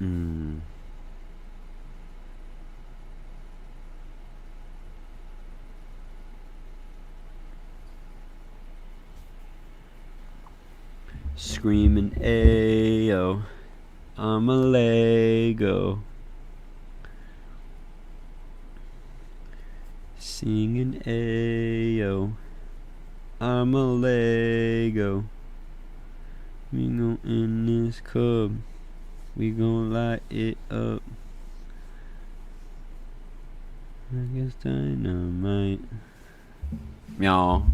Mm. Screaming ayo, I'm a Lego. Singing ayo, I'm a Lego. We go in this club, we gon' light it up. I guess dynamite. Meow.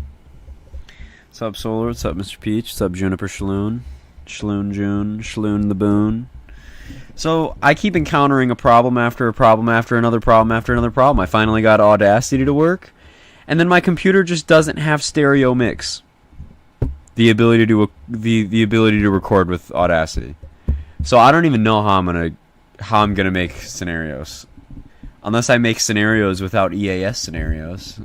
What's up, Solar? What's up, Mr. Peach? What's up, Juniper Shaloon? Shaloon June. Shaloon the Boon. So, I keep encountering a problem after a problem after another problem after another problem. I finally got Audacity to work. And then my computer just doesn't have stereo mix. The ability to the ability to record with Audacity. So I don't even know how I'm gonna make scenarios. Unless I make scenarios without EAS scenarios.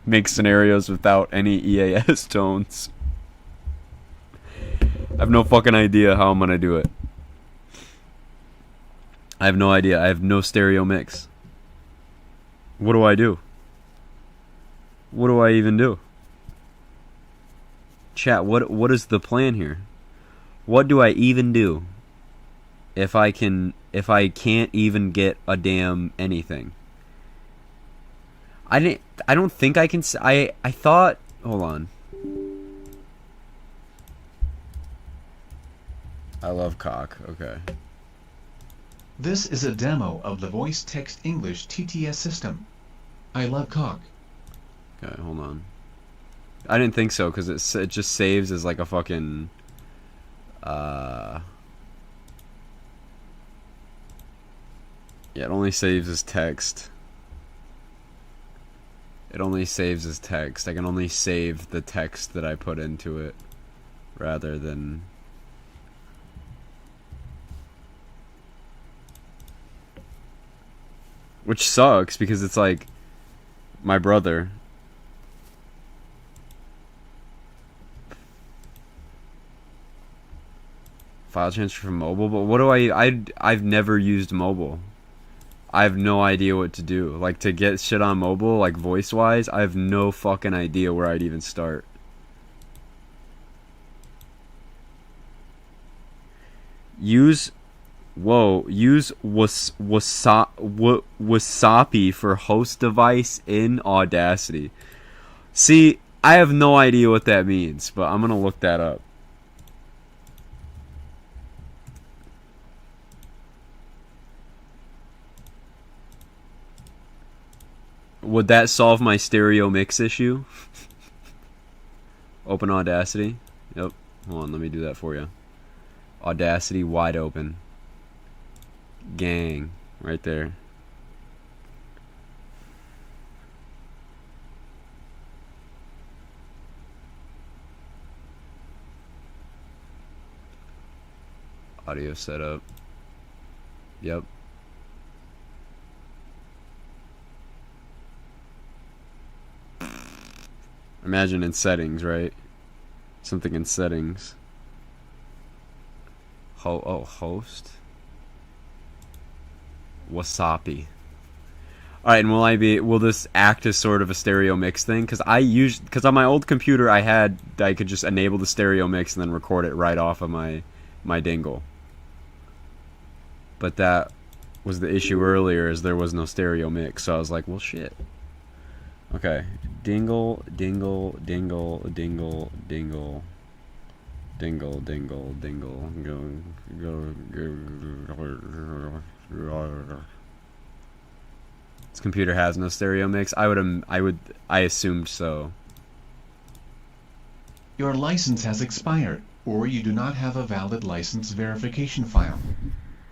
Make scenarios without any EAS tones. I have no fucking idea how I'm gonna do it. I have no idea. I have no stereo mix. What do I do? What do I even do? Chat, what is the plan here? What do I even do if I can't even get a damn anything? I don't think I can. I thought. Hold on. I love cock. Okay. This is a demo of the Voice Text English TTS system. I love cock. Okay, hold on. I didn't think so because it just saves as like a fucking. Yeah, it only saves as text. It only saves as text. I can only save the text that I put into it rather than... Which sucks because it's like my brother. File transfer from mobile, but what do I've never used mobile. I have no idea what to do. Like, to get shit on mobile, like, voice-wise, I have no fucking idea where I'd even start. Use Wasapi for host device in Audacity. See, I have no idea what that means, but I'm gonna look that up. Would that solve my stereo mix issue? Open Audacity. Yep. Hold on, let me do that for you. Audacity wide open. Gang. Right there. Audio setup. Yep. Imagine in settings, right? Something in settings. Host. Wasapi. Alright, and will this act as sort of a stereo mix thing? Because on my old computer I could just enable the stereo mix and then record it right off of my dingle. But that was the issue earlier, is there was no stereo mix, so I was like, well shit. Okay, dingle, dingle, dingle, dingle, dingle, dingle, dingle, dingle, go. This computer has no stereo mix. I assumed so. Your license has expired, or you do not have a valid license verification file.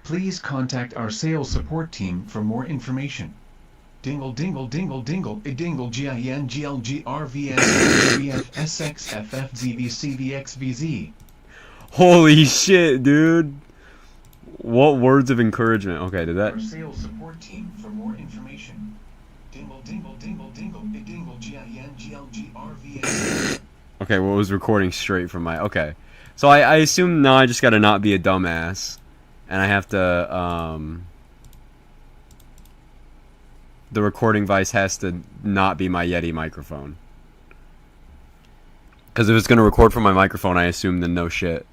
Please contact our sales support team for more information. Dingle, dingle, dingle, dingle, a dingle, GINGLGRVSGVFSXFFZVCVXVZ. Holy shit, dude. What words of encouragement? Okay, did that... Our sales support team for more information. Dingle, dingle, dingle, dingle, a dingle, GINGLGRVS. Okay, well, it was recording straight from my... Okay. So I assume now I just gotta not be a dumbass and I have to the recording device has to not be my Yeti microphone. Because if it's going to record from my microphone, I assume then no shit.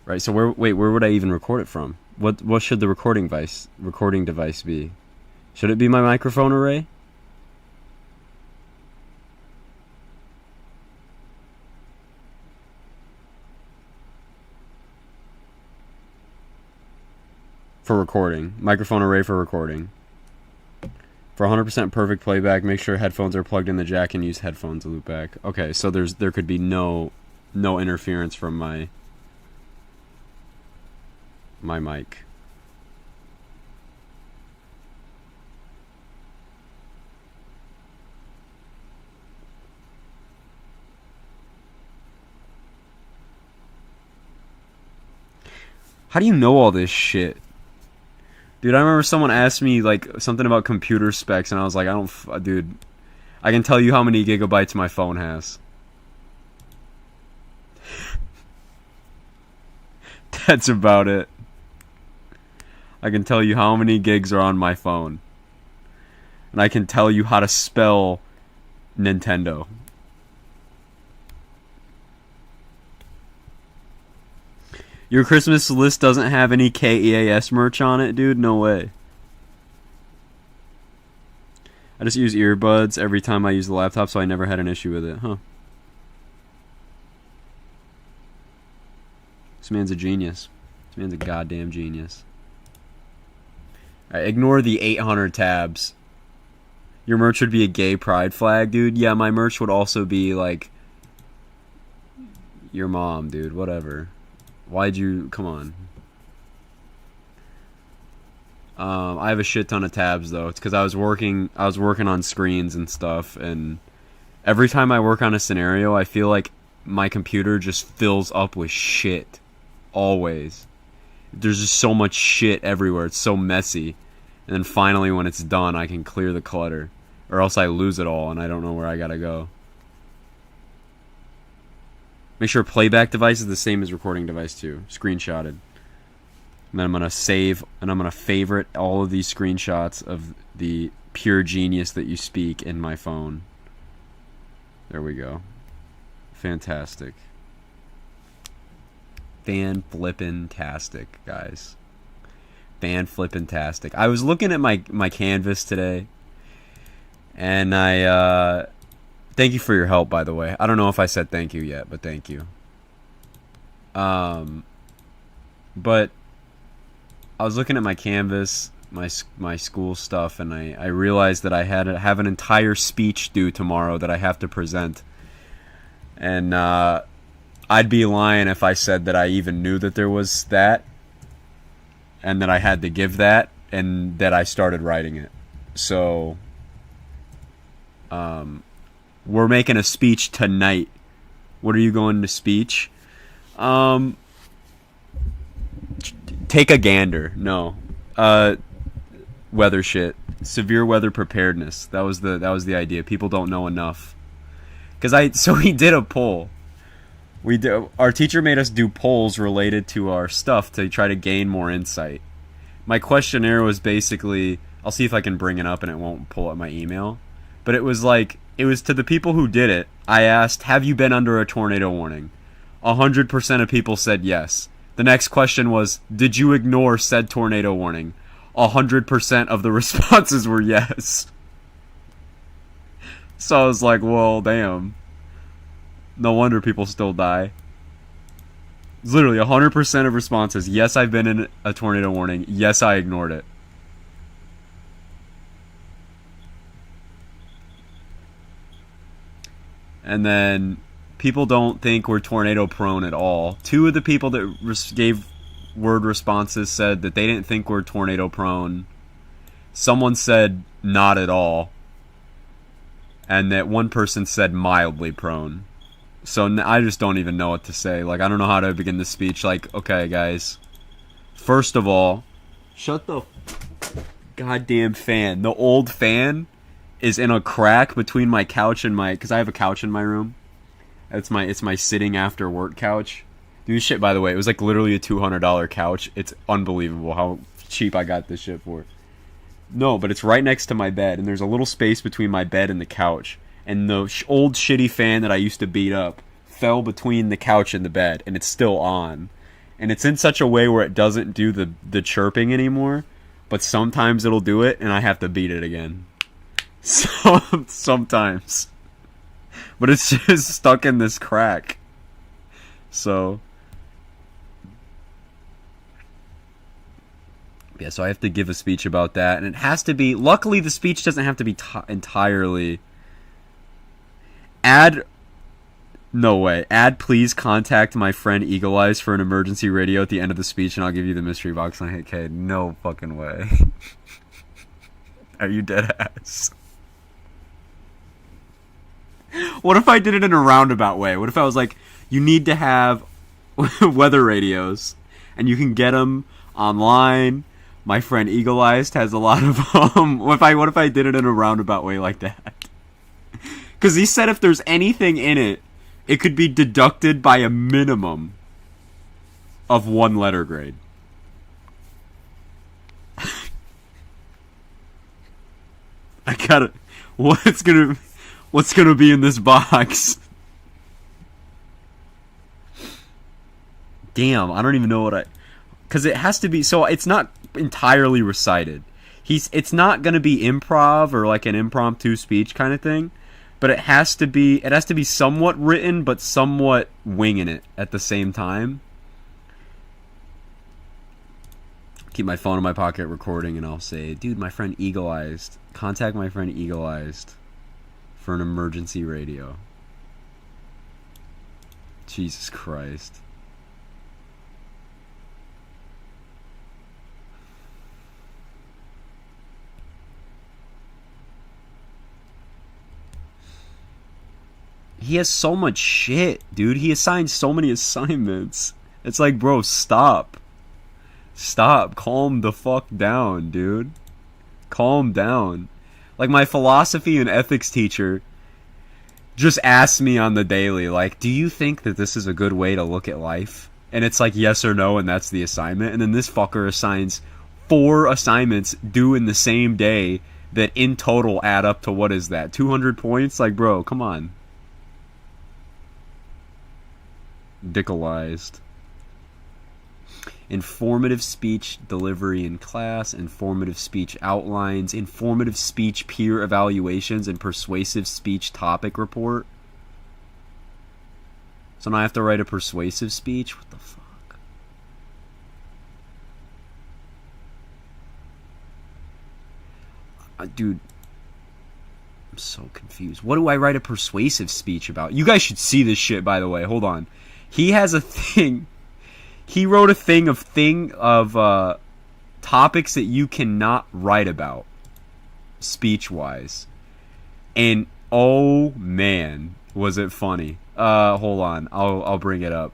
Right, so where would I even record it from? What should the recording device be? Should it be my microphone array? For recording. Microphone array for recording. For 100% perfect playback, make sure headphones are plugged in the jack and use headphones to loop back. Okay, so there could be no interference from my mic. How do you know all this shit? Dude, I remember someone asked me, like, something about computer specs, and I was like, dude, I can tell you how many gigabytes my phone has. That's about it. I can tell you how many gigs are on my phone. And I can tell you how to spell Nintendo. Your Christmas list doesn't have any KEAS merch on it, dude? No way. I just use earbuds every time I use the laptop, so I never had an issue with it. Huh. This man's a genius. This man's a goddamn genius. Alright, ignore the 800 tabs. Your merch would be a gay pride flag, dude? Yeah, my merch would also be, like, your mom, dude. Whatever. Why'd you... Come on. I have a shit ton of tabs, though. It's because I was working on screens and stuff, and every time I work on a scenario, I feel like my computer just fills up with shit. Always. There's just so much shit everywhere. It's so messy. And then finally, when it's done, I can clear the clutter. Or else I lose it all, and I don't know where I gotta go. Make sure playback device is the same as recording device too. Screenshotted. And then I'm going to save and I'm going to favorite all of these screenshots of the pure genius that you speak in my phone. There we go. Fantastic. Fan-flippin-tastic, guys. Fan-flippin-tastic. I was looking at my canvas today, and I... Thank you for your help, by the way. I don't know if I said thank you yet, but thank you. But I was looking at my canvas, my school stuff, and I realized that I have an entire speech due tomorrow that I have to present. And I'd be lying if I said that I even knew that there was that, and that I had to give that, and that I started writing it. So, we're making a speech tonight. What are you going to speech? Take a gander. No. Weather shit. Severe weather preparedness. That was the idea. People don't know enough. So we did a poll. Our teacher made us do polls related to our stuff to try to gain more insight. My questionnaire was basically, I'll see if I can bring it up and it won't pull up my email. But it was to the people who did it. I asked, have you been under a tornado warning? 100% of people said yes. The next question was, did you ignore said tornado warning? 100% of the responses were yes. So I was like, well, damn. No wonder people still die. It's literally 100% of responses. Yes, I've been in a tornado warning. Yes, I ignored it. And then people don't think we're tornado prone at all. 2 of the people that gave word responses said that they didn't think we're tornado prone. Someone said not at all. And that one person said mildly prone. So I just don't even know what to say. Like, I don't know how to begin the speech. Like, okay, guys. First of all, shut the goddamn fan. The old fan is in a crack between my couch and because I have a couch in my room. It's my sitting after work couch. Dude, shit, by the way, it was like literally a $200 couch. It's unbelievable how cheap I got this shit for. No, but it's right next to my bed, and there's a little space between my bed and the couch. And the old shitty fan that I used to beat up fell between the couch and the bed, and it's still on. And it's in such a way where it doesn't do the chirping anymore, but sometimes it'll do it, and I have to beat it again. So, sometimes. But it's just stuck in this crack. So... yeah, so I have to give a speech about that, and it has to be... luckily, the speech doesn't have to be entirely... no way. Please contact my friend Eagle Eyes for an emergency radio at the end of the speech, and I'll give you the mystery box on HitK. No fucking way. Are you dead ass? What if I did it in a roundabout way? What if I was like, you need to have weather radios, and you can get them online... my friend Eagle Eyes has a lot of what if I did it in a roundabout way like that? Because he said if there's anything in it, it could be deducted by a minimum of 1 letter grade. I gotta... what's gonna be in this box? Damn, I don't even know what I... because it has to be... so it's not entirely recited. It's not going to be improv or like an impromptu speech kind of thing, but it has to be somewhat written but somewhat winging it at the same time. Keep my phone in my pocket recording, and I'll say, dude, my friend Eagle Eyes, contact my friend Eagle Eyes for an emergency radio. Jesus Christ. He has so much shit, dude. He assigns so many assignments. It's like, bro, stop. Stop. Calm the fuck down, dude. Calm down. Like, my philosophy and ethics teacher just asked me on the daily, like, do you think that this is a good way to look at life? And it's like, yes or no, and that's the assignment. And then this fucker assigns 4 assignments due in the same day that in total add up to, what is that, 200 points? Like, bro, come on. Dickalized. Informative speech delivery in class, informative speech outlines, informative speech peer evaluations, and persuasive speech topic report. So now I have to write a persuasive speech? What the fuck? Dude, I'm so confused. What do I write a persuasive speech about? You guys should see this shit, by the way. Hold on. He has a thing. He wrote a thing of topics that you cannot write about, speech-wise. And, oh, man, was it funny. Hold on. I'll bring it up.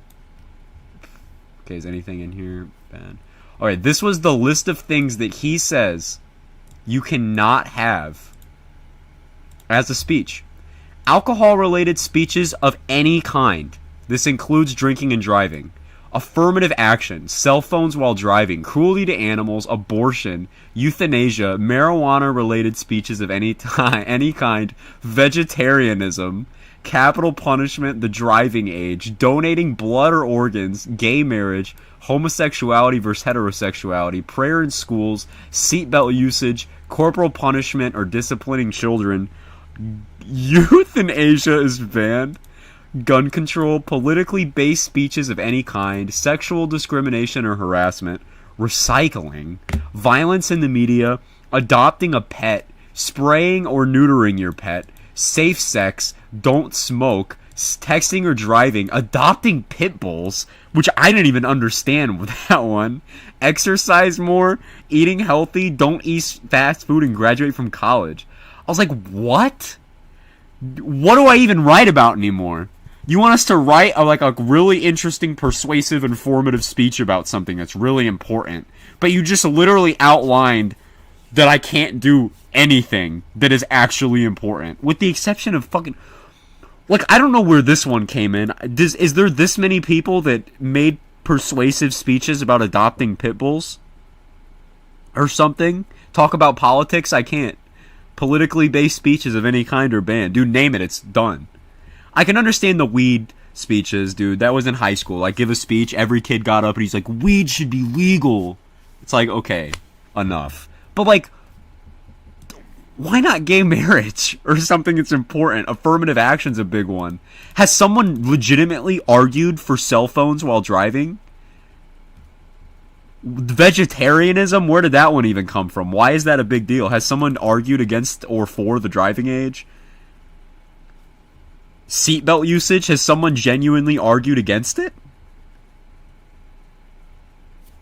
Okay, is anything in here? Bad. Alright, this was the list of things that he says you cannot have as a speech. Alcohol-related speeches of any kind. This includes drinking and driving. Affirmative action, cell phones while driving, cruelty to animals, abortion, euthanasia, marijuana-related speeches of any kind, vegetarianism, capital punishment, the driving age, donating blood or organs, gay marriage, homosexuality versus heterosexuality, prayer in schools, seatbelt usage, corporal punishment or disciplining children, euthanasia is banned, gun control, politically based speeches of any kind, sexual discrimination or harassment, recycling, violence in the media, adopting a pet, spraying or neutering your pet, safe sex, don't smoke, texting or driving, adopting pit bulls, which I didn't even understand with that one, exercise more, eating healthy, don't eat fast food, and graduate from college. I was like, what? What do I even write about anymore? You want us to write a really interesting, persuasive, informative speech about something that's really important, but you just literally outlined that I can't do anything that is actually important, with the exception of fucking... Like, I don't know where this one came in. Is there this many people that made persuasive speeches about adopting pit bulls? Or something? Talk about politics? I can't. Politically based speeches of any kind are banned. Dude, name it. It's done. I can understand the weed speeches, dude. That was in high school. Like, give a speech, every kid got up and he's like, weed should be legal. It's like, okay, enough. But, like, why not gay marriage or something that's important? Affirmative action's a big one. Has someone legitimately argued for cell phones while driving? Vegetarianism? Where did that one even come from? Why is that a big deal? Has someone argued against or for the driving age? Seatbelt usage? Has someone genuinely argued against it?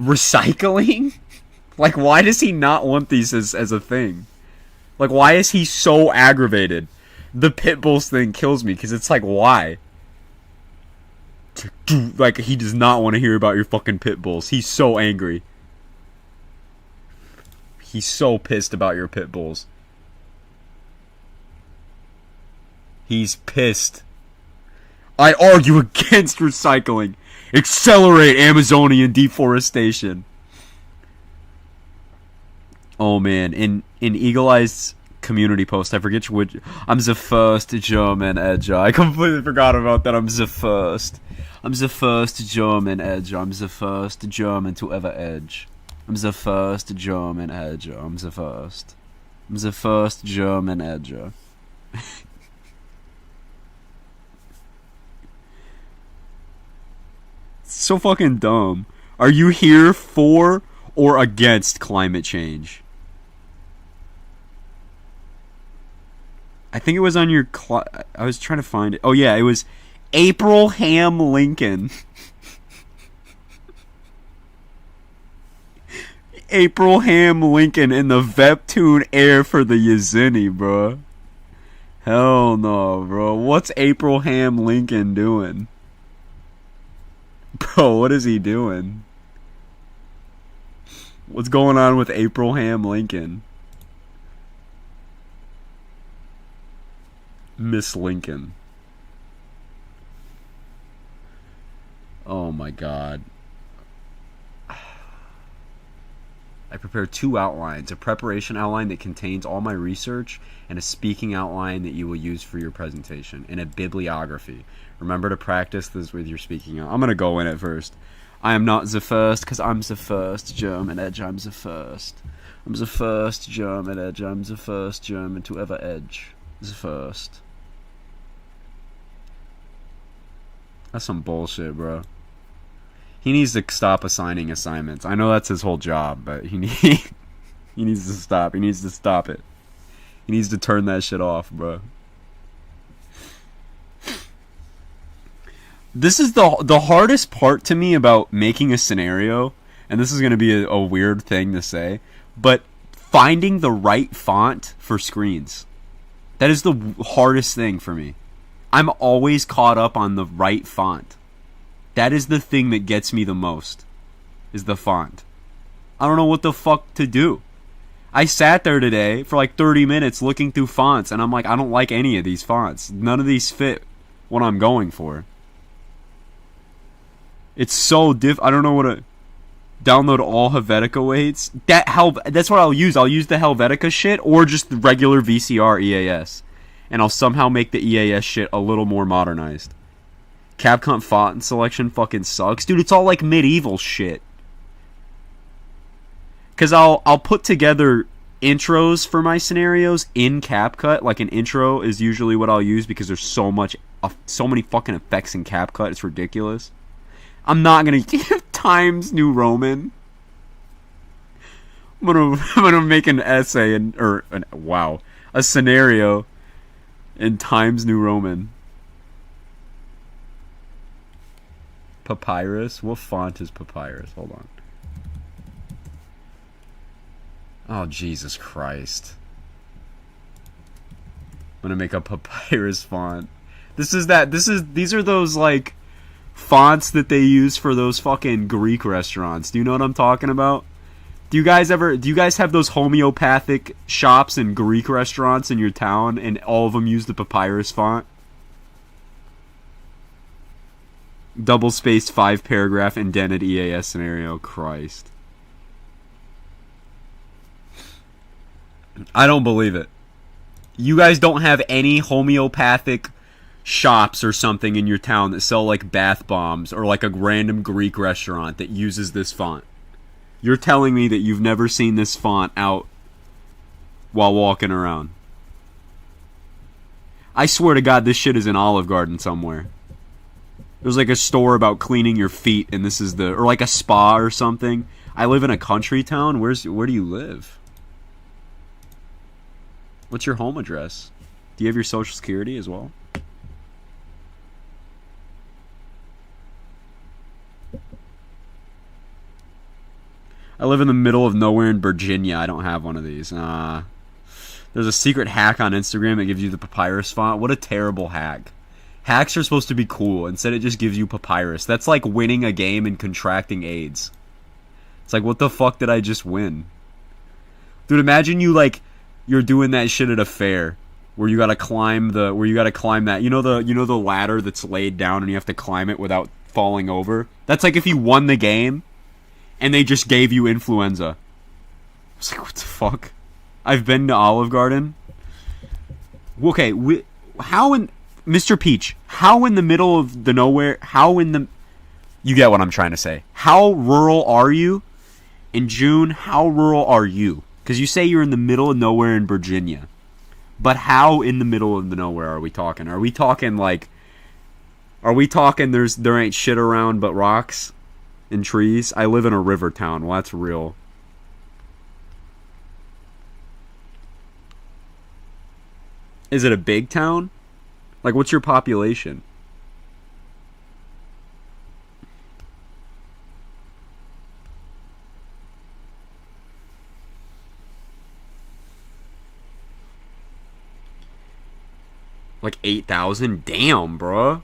Recycling? Like, why does he not want these as a thing? Like, why is he so aggravated? The pit bulls thing kills me, because it's like, why? Like, he does not want to hear about your fucking pit bulls. He's so angry. He's so pissed about your pit bulls. He's pissed. I argue against recycling. Accelerate Amazonian deforestation. Oh man, in Eagle Eye's community post, I forget which. I'm the first German edger. I completely forgot about that. I'm the first German edger. I'm the first German to ever edge. I'm the first German edger. I'm the first. I'm the first German edger. So fucking dumb. Are you here for or against climate change? I think it was on your... I was trying to find it. Oh, yeah, it was Abraham Lincoln. Abraham Lincoln in the Veptune air for the Yazini, bro. Hell no, bro. What's Abraham Lincoln doing? Bro, what is he doing? What's going on with Abraham Lincoln? Miss Lincoln. Oh my god. I prepared 2 outlines. A preparation outline that contains all my research, and a speaking outline that you will use for your presentation, and a bibliography. Remember to practice this with your speaking out. I'm going to go in it first. I am not the first, because I'm the first German edge. I'm the first. I'm the first German edge. I'm the first German to ever edge. The first. That's some bullshit, bro. He needs to stop assigning assignments. I know that's his whole job, but he needs to stop. He needs to stop it. He needs to turn that shit off, bro. This is the hardest part to me about making a scenario, and this is going to be a weird thing to say, but finding the right font for screens. That is the hardest thing for me. I'm always caught up on the right font. That is the thing that gets me the most, is the font. I don't know what the fuck to do. I sat there today for like 30 minutes looking through fonts, and I'm like, I don't like any of these fonts. None of these fit what I'm going for. It's so I don't know what to... Download all Helvetica weights. That's what I'll use. I'll use the Helvetica shit, or just the regular VCR EAS. And I'll somehow make the EAS shit a little more modernized. CapCut font selection fucking sucks. Dude, it's all like medieval shit. Because I'll put together intros for my scenarios in CapCut. Like, an intro is usually what I'll use because there's so many fucking effects in CapCut. It's ridiculous. I'm not gonna give Times New Roman. I'm gonna make an essay a scenario in Times New Roman. Papyrus? What font is Papyrus? Hold on. Oh, Jesus Christ. I'm gonna make a Papyrus font. These are those, like, fonts that they use for those fucking Greek restaurants. Do you know what I'm talking about? Do you guys have those homeopathic shops and Greek restaurants in your town, and all of them use the Papyrus font? Double spaced 5 paragraph indented EAS scenario. Christ. I don't believe it. You guys don't have any homeopathic shops or something in your town that sell like bath bombs or like a random Greek restaurant that uses this font. You're telling me that you've never seen this font out while walking around. I swear to God, this shit is in Olive Garden somewhere. There's like a store about cleaning your feet, and this is or like a spa or something. I live in a country town. Where do you live? What's your home address? Do you have your social security as well? I live in the middle of nowhere in Virginia. I don't have one of these. There's a secret hack on Instagram that gives you the papyrus font. What a terrible hack. Hacks are supposed to be cool. Instead, it just gives you papyrus. That's like winning a game and contracting AIDS. It's like, what the fuck did I just win? Dude, imagine you're doing that shit at a fair where you gotta climb that. You know the ladder that's laid down and you have to climb it without falling over? That's like if you won the game and they just gave you influenza. I was like, what the fuck? I've been to Olive Garden. Okay, Mr. Peach, how in the middle of the nowhere, you get what I'm trying to say. How rural are you? In June, how rural are you? Because you say you're in the middle of nowhere in Virginia. But how in the middle of the nowhere are we talking? Are we talking there ain't shit around but rocks and trees? I live in a river town. Well, that's real. Is it a big town? Like, what's your population? Like 8,000? Damn, bro.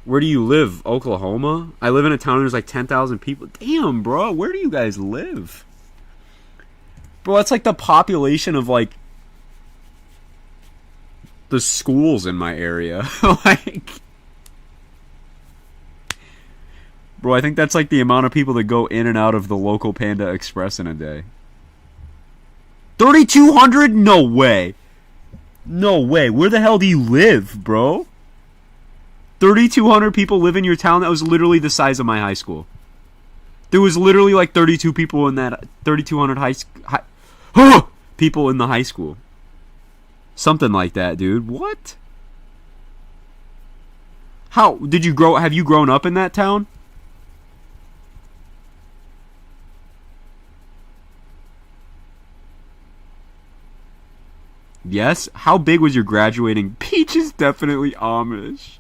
Where do you live? Oklahoma? I live in a town where there's like 10,000 people. Damn, bro. Where do you guys live? Bro, that's like the population of like the schools in my area. Like, bro, I think that's like the amount of people that go in and out of the local Panda Express in a day. 3,200? No way. No way. Where the hell do you live, bro? 3,200 people live in your town? That was literally the size of my high school. There was literally like 32 people in that 3,200 people in the high school. Something like that, dude. What? How did you grow? Have you grown up in that town? Yes. How big was your graduating? Peach is definitely Amish.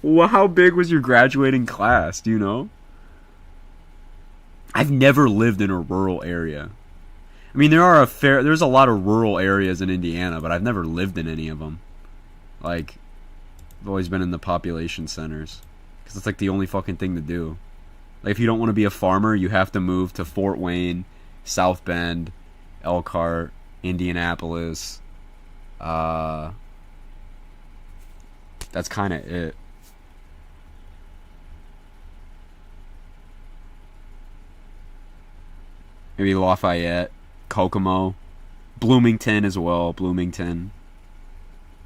Well, how big was your graduating class? Do you know? I've never lived in a rural area. I mean, there's a lot of rural areas in Indiana, but I've never lived in any of them. Like, I've always been in the population centers. Because it's like the only fucking thing to do. Like, if you don't want to be a farmer, you have to move to Fort Wayne, South Bend, Elkhart, Indianapolis. That's kind of it. Maybe Lafayette, Kokomo, Bloomington as well. Bloomington,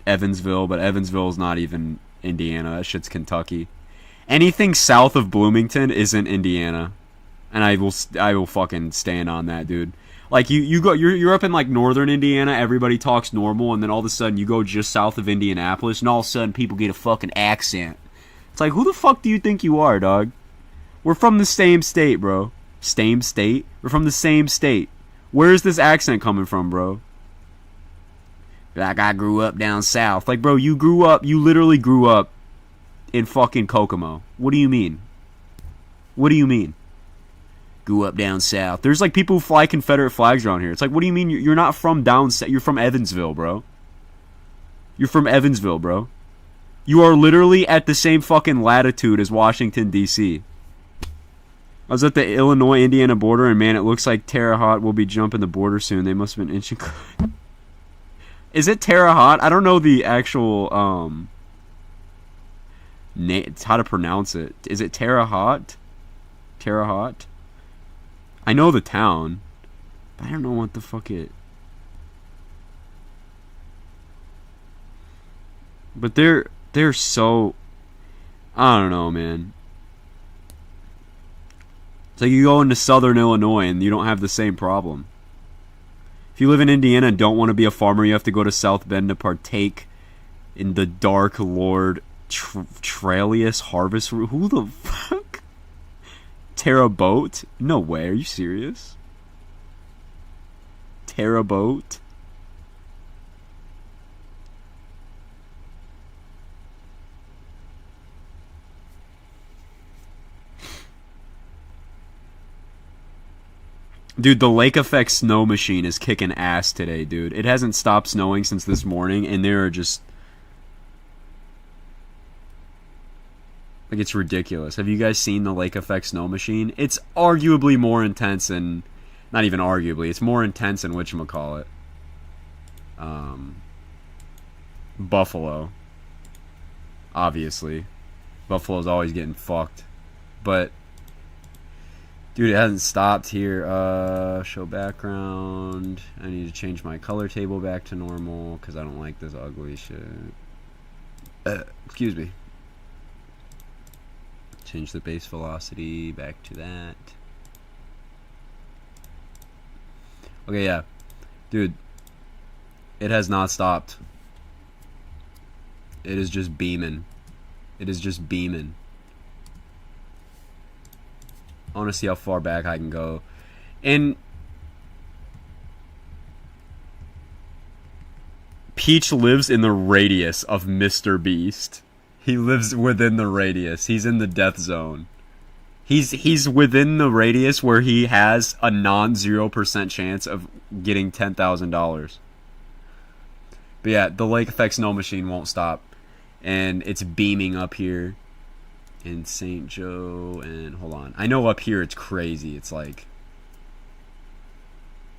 Evansville, but Evansville's not even Indiana. That shit's Kentucky. Anything south of Bloomington isn't Indiana, and I will fucking stand on that, dude. Like you're up in like northern Indiana, everybody talks normal, and then all of a sudden you go just south of Indianapolis, and all of a sudden people get a fucking accent. It's like, who the fuck do you think you are, dog? We're from the same state, bro. Same state? We're from the same state. Where is this accent coming from, bro? Like, I grew up down south. Like, bro, you literally grew up in fucking Kokomo. What do you mean? What do you mean? Grew up down south. There's like people who fly Confederate flags around here. It's like, what do you mean you're not from down south? You're from Evansville, bro. You're from Evansville, bro. You are literally at the same fucking latitude as Washington, D.C. I was at the Illinois-Indiana border, and man, it looks like Terre Haute will be jumping the border soon. They must have been inching. Is it Terre Haute? I don't know the actual, It's how to pronounce it. Is it Terre Haute? Terre Haute? I know the town, but I don't know what the fuck it. But they're so, I don't know, man. It's like you go into southern Illinois and you don't have the same problem. If you live in Indiana and don't want to be a farmer, you have to go to South Bend to partake in the Dark Lord Tralius harvest. Who the fuck? Terra Boat? No way. Are you serious? Terra Boat? Dude, the lake effect snow machine is kicking ass today, dude. It hasn't stopped snowing since this morning, and there are just... like, it's ridiculous. Have you guys seen the lake effect snow machine? It's arguably more intense than... not even arguably. It's more intense than whatchamacallit. Buffalo. Obviously. Buffalo's always getting fucked. But... dude, it hasn't stopped here. Show background. I need to change my color table back to normal because I don't like this ugly shit. Excuse me. Change the base velocity back to that. Okay, yeah. Dude, it has not stopped. It is just beaming. It is just beaming. I want to see how far back I can go. And Peach lives in the radius of Mr. Beast. He lives within the radius. He's in the death zone. He's within the radius where he has a non-0% chance of getting $10,000. But yeah, the lake effect snow machine won't stop. And it's beaming up here in St. Joe, and hold on. I know up here it's crazy. It's like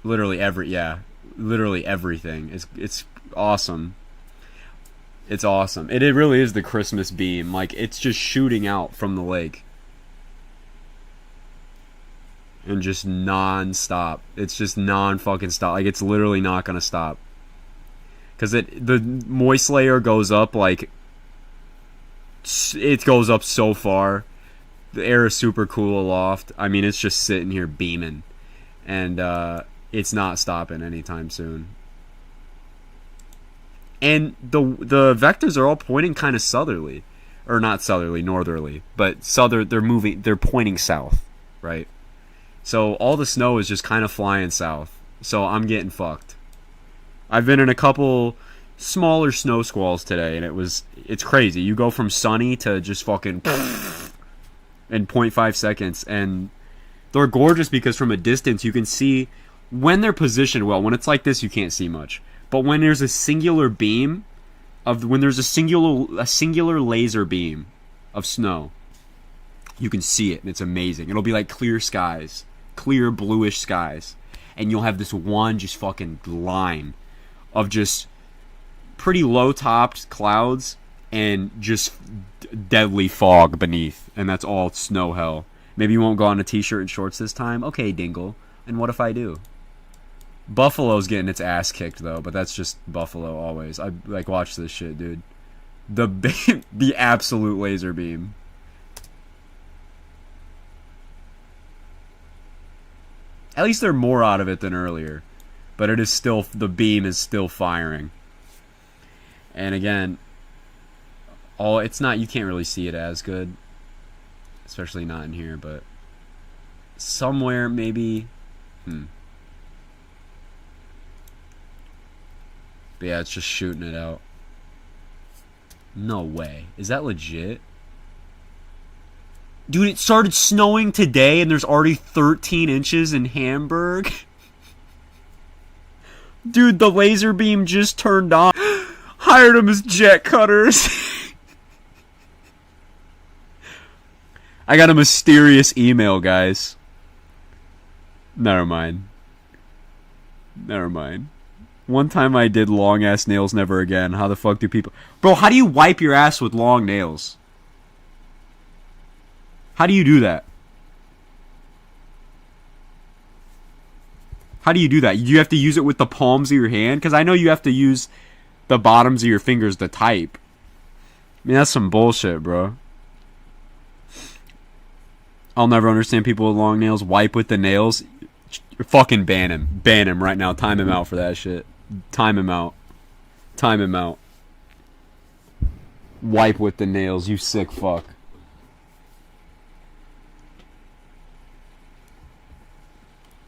literally literally everything. It's awesome. It's awesome. It really is the Christmas beam. Like, it's just shooting out from the lake. And just non-stop. It's just non-fucking stop. Like, it's literally not gonna stop. Because the moist layer goes up, like, it goes up so far. The air is super cool aloft. I mean, it's just sitting here beaming. And it's not stopping anytime soon. And the vectors are all pointing kind of southerly. Or not southerly, northerly. But they're pointing south, right? So all the snow is just kind of flying south. So I'm getting fucked. I've been in a couple smaller snow squalls today, and it's crazy. You go from sunny to just fucking in 0.5 seconds, and they're gorgeous because from a distance you can see when they're positioned well. When it's like this, you can't see much, but when there's a singular beam when there's a singular laser beam of snow, you can see it, and it's amazing. It'll be like clear skies, clear bluish skies, and you'll have this one just fucking line of just pretty low-topped clouds and just deadly fog beneath, and that's all snow hell. Maybe you won't go on a t-shirt and shorts this time? Okay, Dingle. And what if I do? Buffalo's getting its ass kicked, though, but that's just Buffalo always. I, like, watch this shit, dude. The absolute laser beam. At least they're more out of it than earlier. But it is still, the beam is still firing. And again, it's not, you can't really see it as good. Especially not in here, but somewhere maybe, But yeah, it's just shooting it out. No way. Is that legit? Dude, it started snowing today and there's already 13 inches in Hamburg. Dude, the laser beam just turned on. Hired them as jet cutters. I got a mysterious email, guys. Never mind. One time I did long ass nails, never again. How the fuck do people... Bro, how do you wipe your ass with long nails? How do you do that? How do you do that? You have to use it with the palms of your hand? Because I know you have to use the bottoms of your fingers to type. I mean, that's some bullshit, bro. I'll never understand people with long nails. Wipe with the nails. Fucking ban him. Ban him right now. Time him out for that shit. Time him out. Time him out. Wipe with the nails, you sick fuck.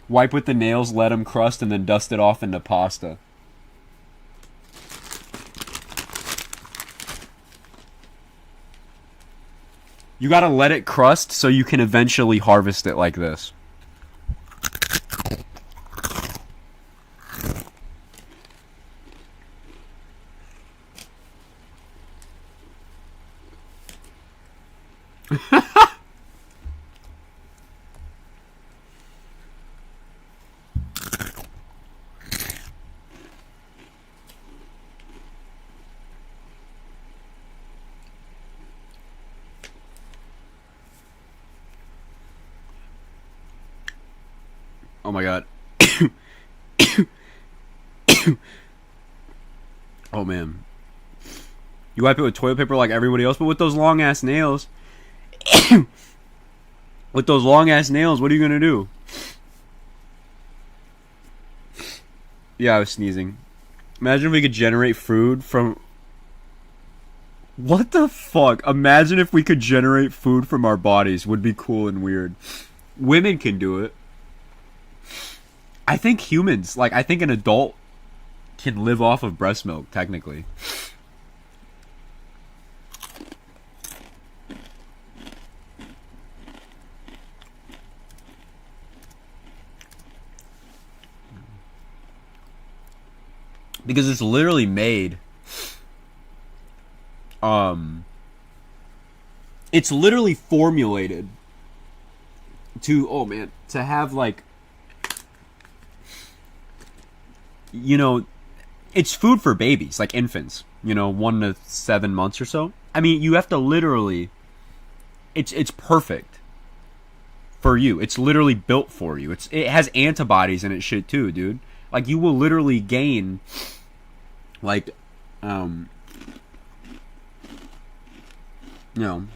Wipe with the nails, let them crust, and then dust it off into pasta. You gotta let it crust so you can eventually harvest it like this. Oh my god. Oh man. You wipe it with toilet paper like everybody else, but with those long ass nails. With those long ass nails, what are you gonna do? Yeah, I was sneezing. Imagine if we could generate food from... What the fuck? Imagine if we could generate food from our bodies. Would be cool and weird. Women can do it. I think humans, like, I think an adult can live off of breast milk, technically. Because it's literally made... It's literally formulated to... Oh, man. To have, like... You know, it's food for babies, like infants, you know, 1 to 7 months or so. I mean, you have to literally, it's perfect for you. It's literally built for you. It has antibodies in it shit too, dude. Like, you will literally gain, like, you know,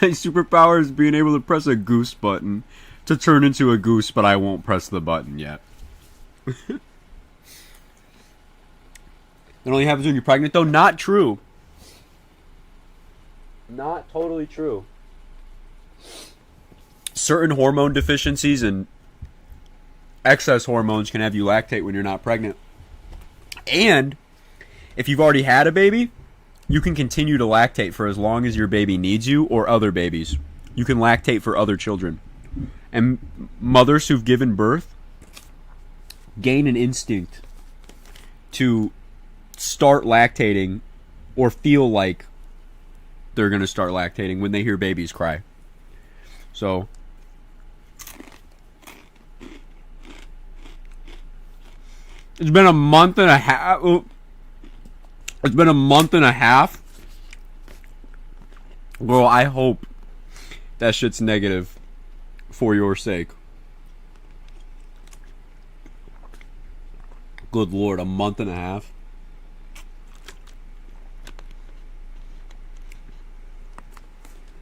my superpower is being able to press a goose button to turn into a goose, but I won't press the button yet. It only happens when you're pregnant, though. Not true. Not totally true. Certain hormone deficiencies and excess hormones can have you lactate when you're not pregnant. And if you've already had a baby, you can continue to lactate for as long as your baby needs you or other babies. You can lactate for other children. And mothers who've given birth gain an instinct to start lactating or feel like they're going to start lactating when they hear babies cry. So, it's been a month and a half. It's been a month and a half. Well, I hope that shit's negative for your sake. Good lord, a month and a half.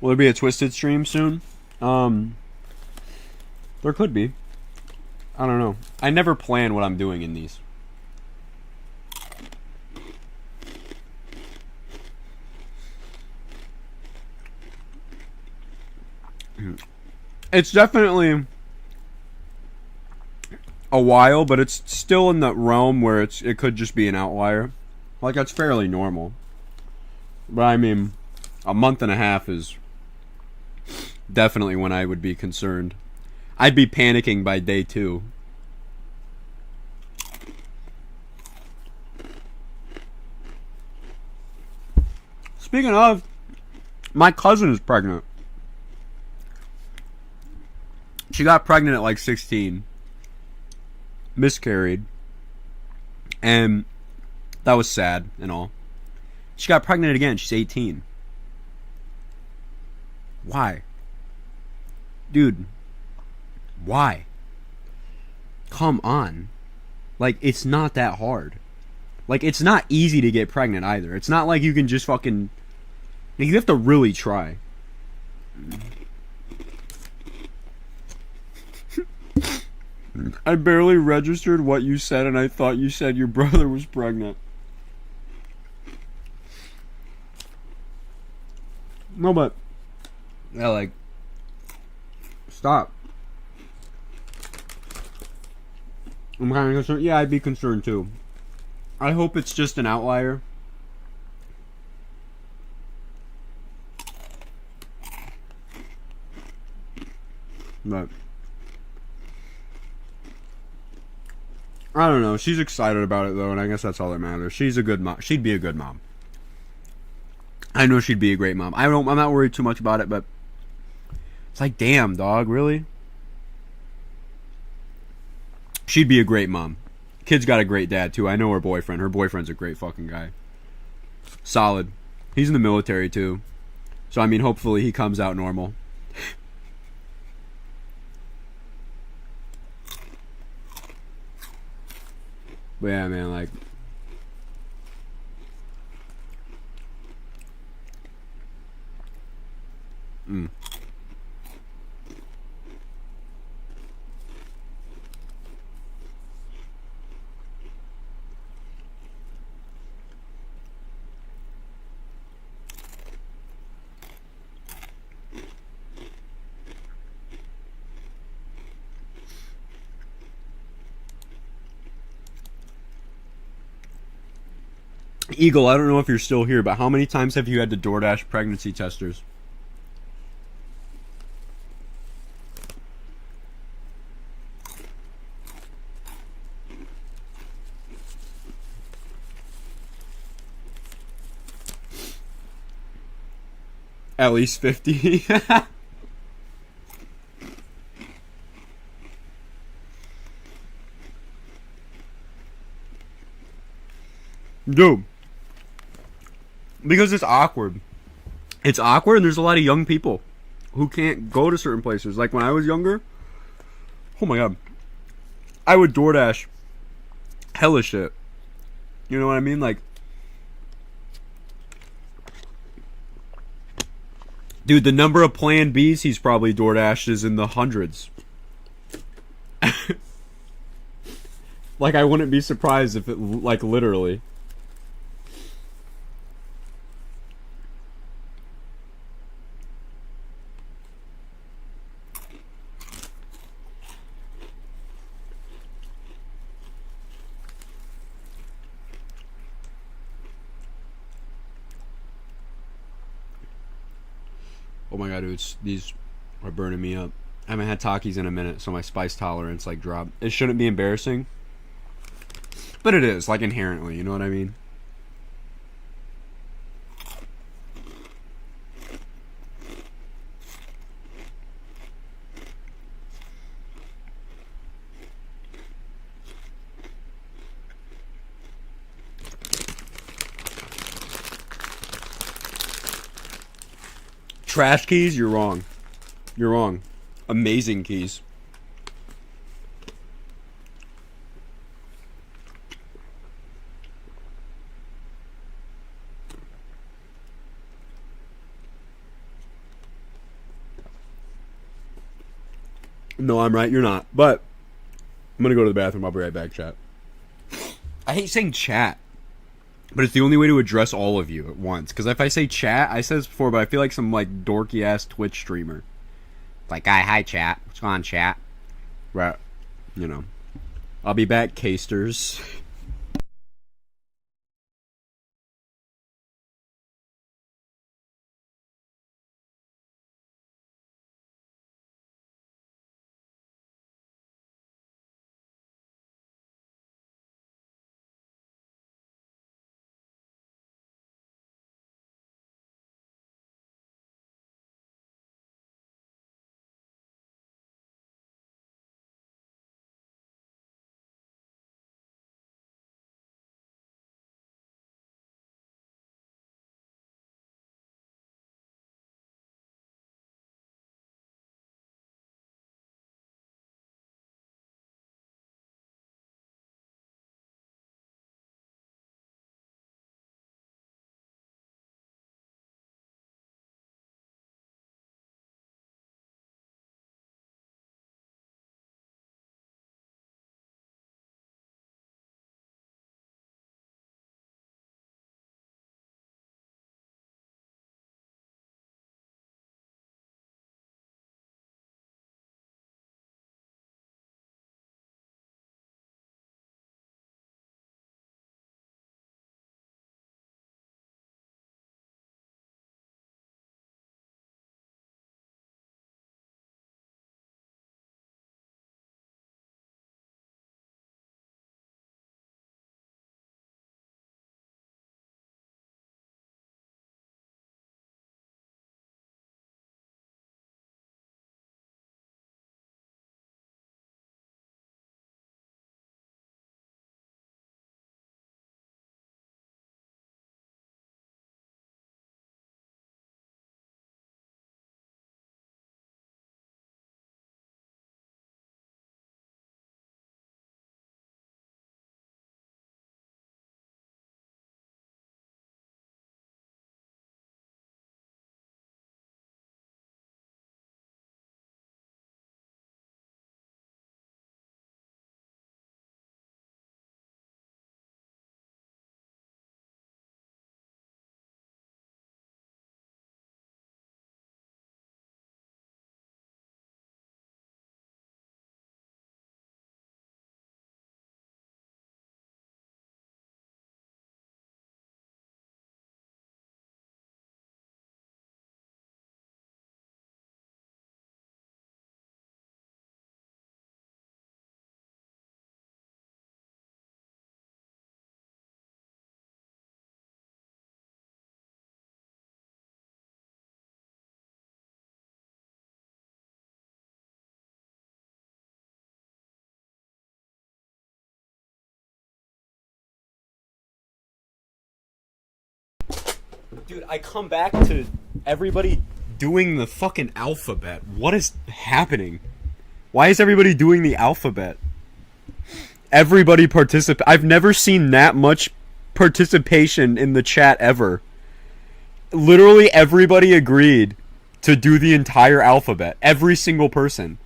Will there be a Twisted stream soon? There could be. I don't know. I never plan what I'm doing in these. It's definitely a while, but it's still in that realm where it could just be an outlier. Like, that's fairly normal. But I mean, a month and a half is definitely when I would be concerned. I'd be panicking by day 2. Speaking of, my cousin is pregnant. She got pregnant at like 16, miscarried, and that was sad and all. She got pregnant again. She's 18. Why? Dude, why? Come on. Like, it's not that hard. Like, it's not easy to get pregnant either. It's not like you can just fucking... Like, you have to really try. I barely registered what you said, and I thought you said your brother was pregnant. No, but... Yeah, like... Stop. I'm kind of concerned. Yeah, I'd be concerned too. I hope it's just an outlier. But I don't know. She's excited about it though, and I guess that's all that matters. She's a good mom. She'd be a good mom. I know she'd be a great mom. I'm not worried too much about it, but it's like, damn, dog, really? She'd be a great mom. Kid's got a great dad too. I know her boyfriend. Her boyfriend's a great fucking guy. Solid. He's in the military too. So I mean, hopefully he comes out normal. But yeah, man, like... Eagle, I don't know if you're still here, but how many times have you had to DoorDash pregnancy testers? At least 50. Dude. Because it's awkward. It's awkward, and there's a lot of young people who can't go to certain places. Like when I was younger, oh my god, I would DoorDash hella shit. You know what I mean? Like, dude, the number of Plan Bs he's probably DoorDashed is in the hundreds. Like, I wouldn't be surprised if it, like, literally. Oh my god, dude, these are burning me up. I haven't had Takis in a minute, so my spice tolerance, like, dropped. It shouldn't be embarrassing, but it is, like, inherently, you know what I mean? Trash keys? You're wrong. You're wrong. Amazing keys. No, I'm right. You're not. But I'm going to go to the bathroom. I'll be right back, chat. I hate saying chat, but it's the only way to address all of you at once. Because if I say chat, I said this before, but I feel like some, like, dorky-ass Twitch streamer. Like, hi, chat. What's going on, chat? Right. You know. I'll be back, Casters. Dude, I come back to everybody doing the fucking alphabet. What is happening? Why is everybody doing the alphabet? Everybody participate. I've never seen that much participation in the chat ever. Literally everybody agreed to do the entire alphabet. Every single person.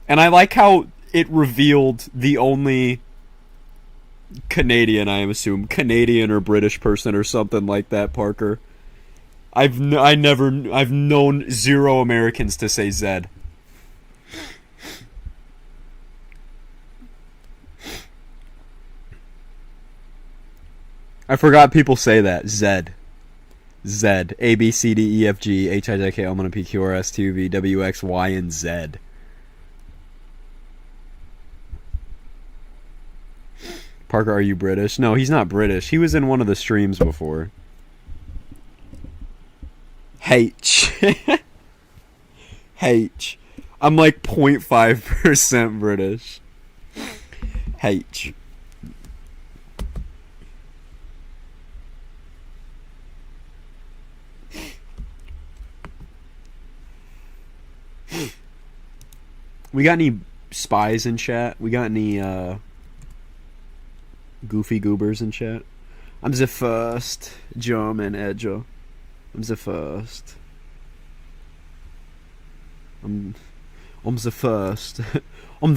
And I like how it revealed the only Canadian, I assume, Canadian or British person or something like that, Parker. I've known 0 Americans to say Zed. I forgot people say that. Zed. Zed. A, B, C, D, E, F, G, H, I, J, K, L, M, N, P, Q, R, S, T, U, V, W, X, Y, and Z. Parker, are you British? No, he's not British. He was in one of the streams before. H. H. I'm like 0.5% British. H. We got any spies in chat? We got any goofy goobers in chat? I'm the first German ENJYOoe. I'm the first. I'm the first. I'm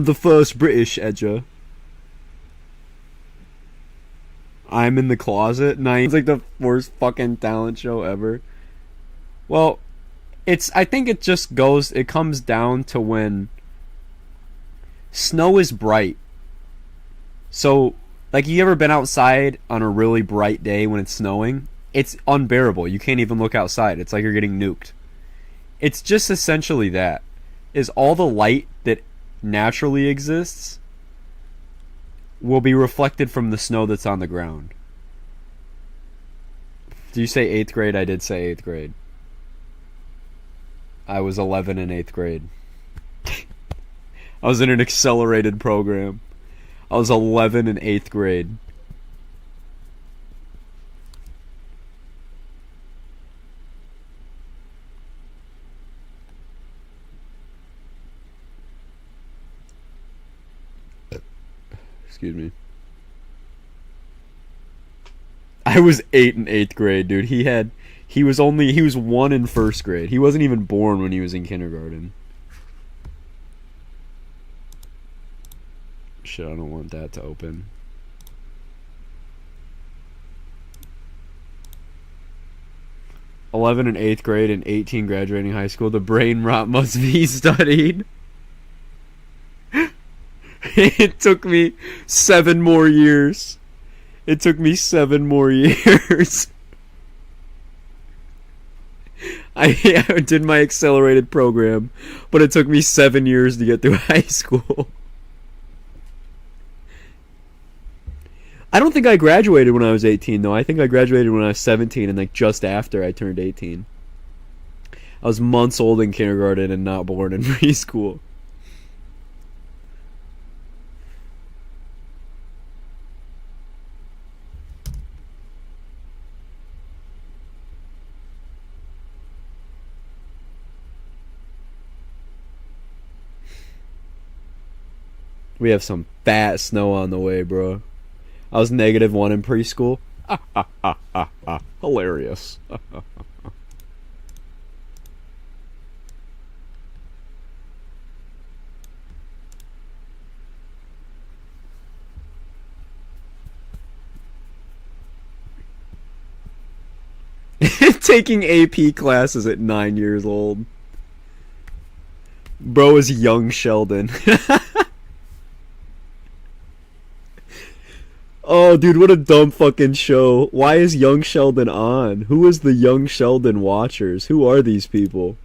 the first British ENJYOoe. I'm in the closet. It's like the worst fucking talent show ever. Well, I think it just comes down to when snow is bright. So, like, you ever been outside on a really bright day when it's snowing? It's unbearable. You can't even look outside. It's like you're getting nuked. It's just essentially that. Is all the light that naturally exists will be reflected from the snow that's on the ground. Did you say 8th grade? I did say 8th grade. I was 11 in 8th grade. I was in an accelerated program. I was 11 in 8th grade. Excuse me. I was 8 in 8th grade, dude. He was 1 in 1st grade. He wasn't even born when he was in kindergarten. Shit, I don't want that to open. (11 in 8th grade and 18 graduating high school. The brain rot must be studied. It took me 7 more years. It took me 7 more years. I did my accelerated program, but it took me 7 years to get through high school. I don't think I graduated when I was 18, though. I think I graduated when I was 17 and like just after I turned 18. I was months old in kindergarten and not born in preschool. We have some fat snow on the way, bro. I was -1 in preschool. Hilarious. Taking AP classes at 9 years old. Bro is young Sheldon. Oh, dude, what a dumb fucking show. Why is Young Sheldon on? Who is the Young Sheldon watchers? Who are these people?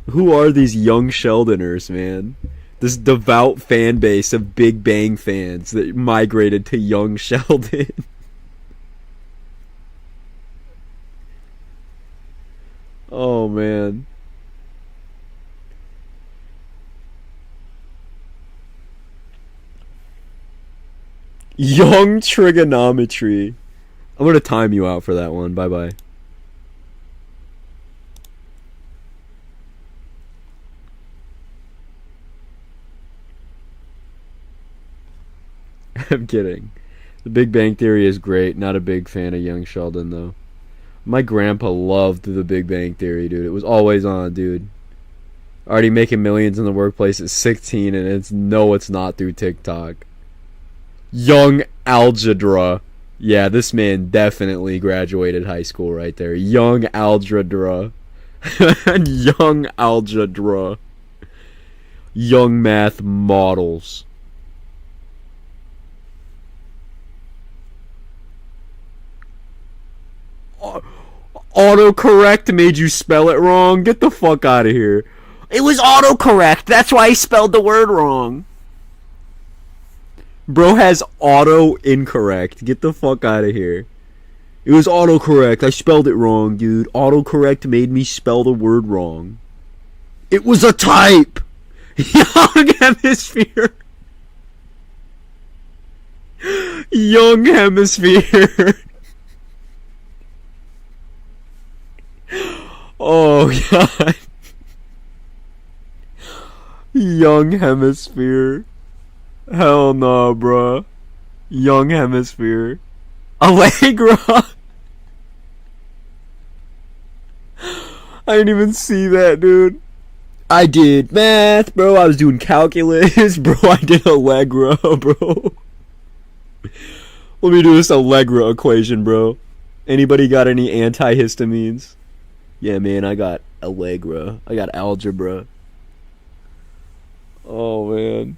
Who are these Young Sheldoners, man? This devout fan base of Big Bang fans that migrated to Young Sheldon. Oh, man. Young trigonometry. I'm gonna time you out for that one. Bye bye. I'm kidding. The Big Bang Theory is great. Not a big fan of Young Sheldon though. My grandpa loved The Big Bang Theory, dude. It was always on, dude. Already making millions in the workplace at 16, and it's not through TikTok. Young algebra. Yeah, this man definitely graduated high school right there. Young algebra. Young algebra. Young math models. Autocorrect made you spell it wrong? Get the fuck out of here. It was autocorrect. That's why I spelled the word wrong. Bro has auto incorrect. Get the fuck out of here. It was autocorrect. I spelled it wrong, dude. Autocorrect made me spell the word wrong. It was a type. Young hemisphere. Young hemisphere. Oh god. Young hemisphere. Hell no, bruh. Young hemisphere. Allegra. I didn't even see that, dude. I did math, bro. I was doing calculus, bro. I did Allegra, bro. Let me do this Allegra equation, bro. Anybody got any antihistamines? Yeah, man, I got Allegra. I got algebra. Oh, man.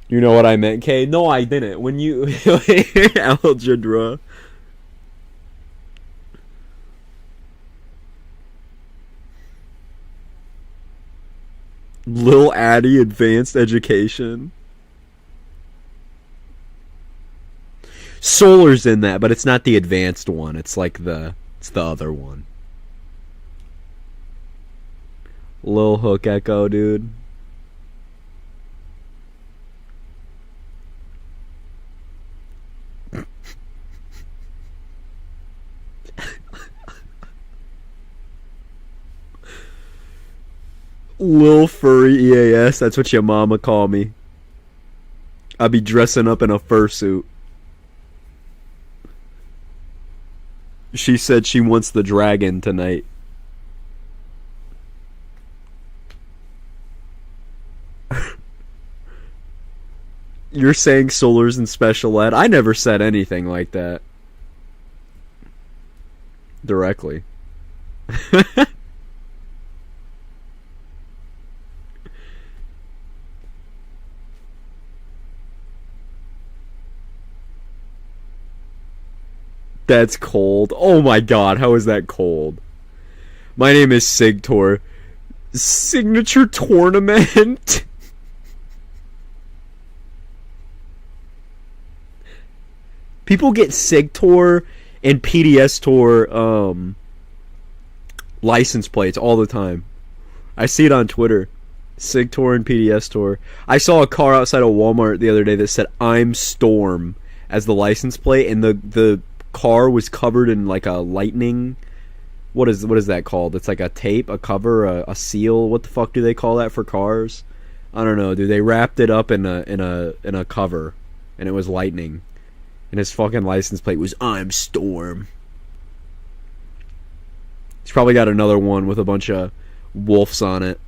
You know what I meant, Kay? No, I didn't. When you... algebra. Lil Addy Advanced Education. Solar's in that, but it's not the advanced one. It's like it's the other one. Lil Hook Echo, dude. Lil Furry EAS, that's what your mama call me. I be dressing up in a fursuit. She said she wants the dragon tonight. You're saying Solar's in special ed? I never said anything like that. Directly. That's cold. Oh my god, how is that cold? My name is Sigtor. Signature tournament? People get Sigtor and PDS Tour license plates all the time. I see it on Twitter. Sigtor and PDS Tour. I saw a car outside of Walmart the other day that said I'm Storm as the license plate, and the car was covered in like a lightning, what is that called? It's like a tape, a cover, a seal. What the fuck do they call that for cars? I don't know, dude. They wrapped it up in a cover, and it was lightning, and his fucking license plate was I'm Storm. He's probably got another one with a bunch of wolves on it.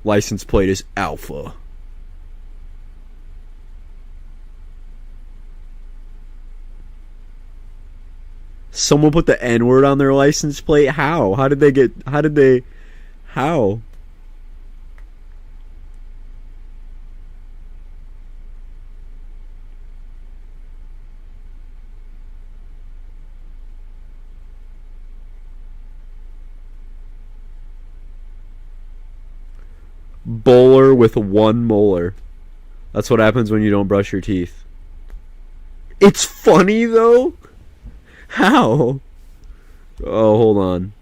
License plate is Alpha. Someone put the N-word on their license plate? How? How? Bowler with one molar. That's what happens when you don't brush your teeth. It's funny though? How? Oh, hold on.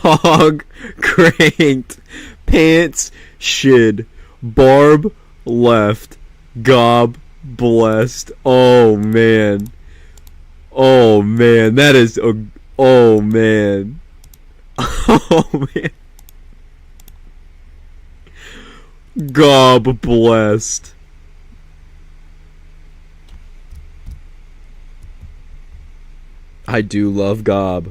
Hog cranked. Pants shid. Barb left. Gob blessed. Oh man. Oh man. That is a. Oh man. Oh man. Gob blessed. I do love gob.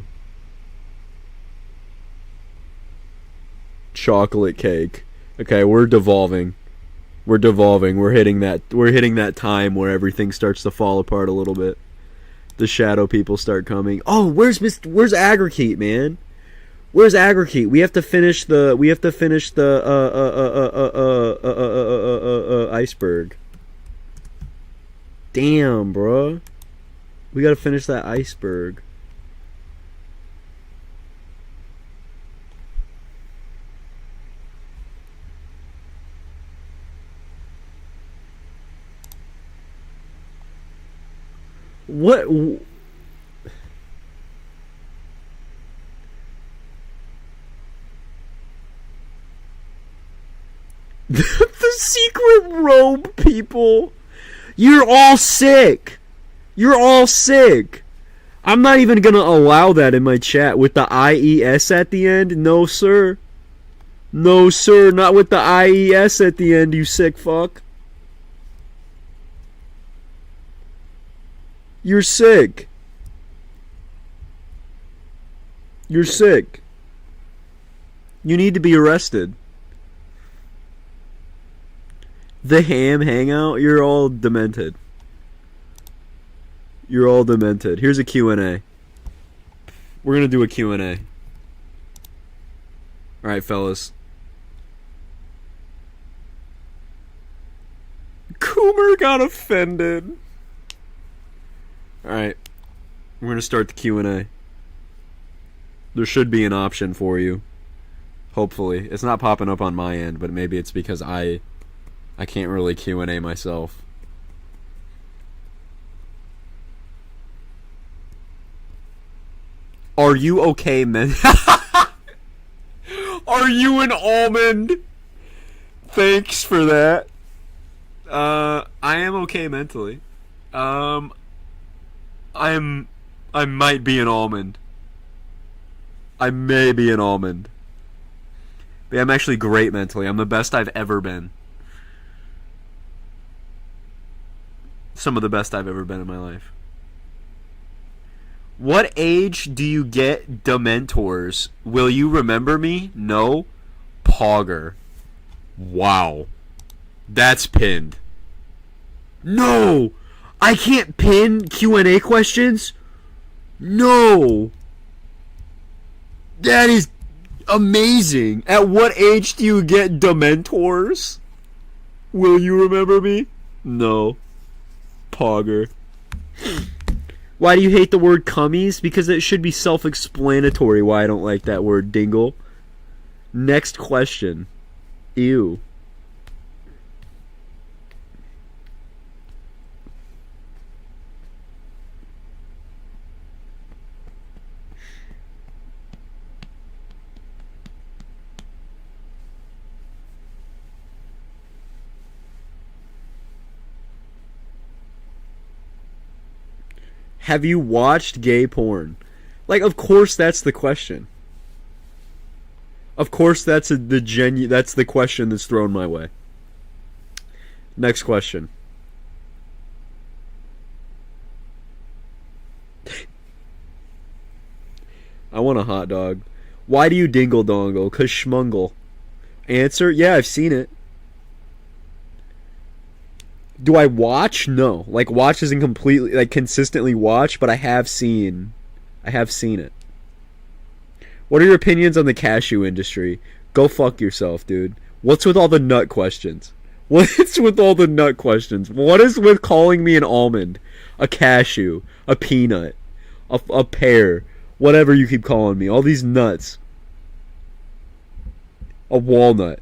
Chocolate cake. Okay, we're devolving. We're devolving. We're hitting that time where everything starts to fall apart a little bit. The shadow people start coming. Oh, where's Aggregate, man? Where's Aggregate? We have to finish the iceberg. Damn, bro. We gotta finish that iceberg. What? The secret robe people. You're all sick. You're all sick. I'm not even gonna allow that in my chat with the IES at the end. No, sir. No, sir. Not with the IES at the end, you sick fuck. You're sick. You're sick. You need to be arrested. The ham hangout, you're all demented. You're all demented. Here's a Q&A. We're going to do a Q&A. Alright, fellas. Coomer got offended. Alright. We're going to start the Q&A. There should be an option for you. Hopefully. It's not popping up on my end, but maybe it's because I can't really Q&A myself. Are you okay, man? Are you an almond? Thanks for that. I am okay mentally. I might be an almond. I may be an almond. But I'm actually great mentally. I'm the best I've ever been. Some of the best I've ever been in my life. What age do you get Dementors? Will you remember me? No. Pogger. Wow. That's pinned. No! I can't pin Q&A questions? No! That is amazing. At what age do you get Dementors? Will you remember me? No. Pogger. Why do you hate the word cummies? Because it should be self-explanatory why I don't like that word, dingle. Next question. Ew. Have you watched gay porn? Like, of course that's the question. Of course that's the question that's thrown my way. Next question. I want a hot dog. Why do you dingle dongle? 'Cause schmungle. Answer? Yeah, I've seen it. Do I watch? No. Like, watch isn't completely, like, consistently watch, but I have seen it. What are your opinions on the cashew industry? Go fuck yourself, dude. What's with all the nut questions? What's with all the nut questions? What is with calling me an almond, a cashew, a peanut, a pear, whatever you keep calling me? All these nuts. A walnut.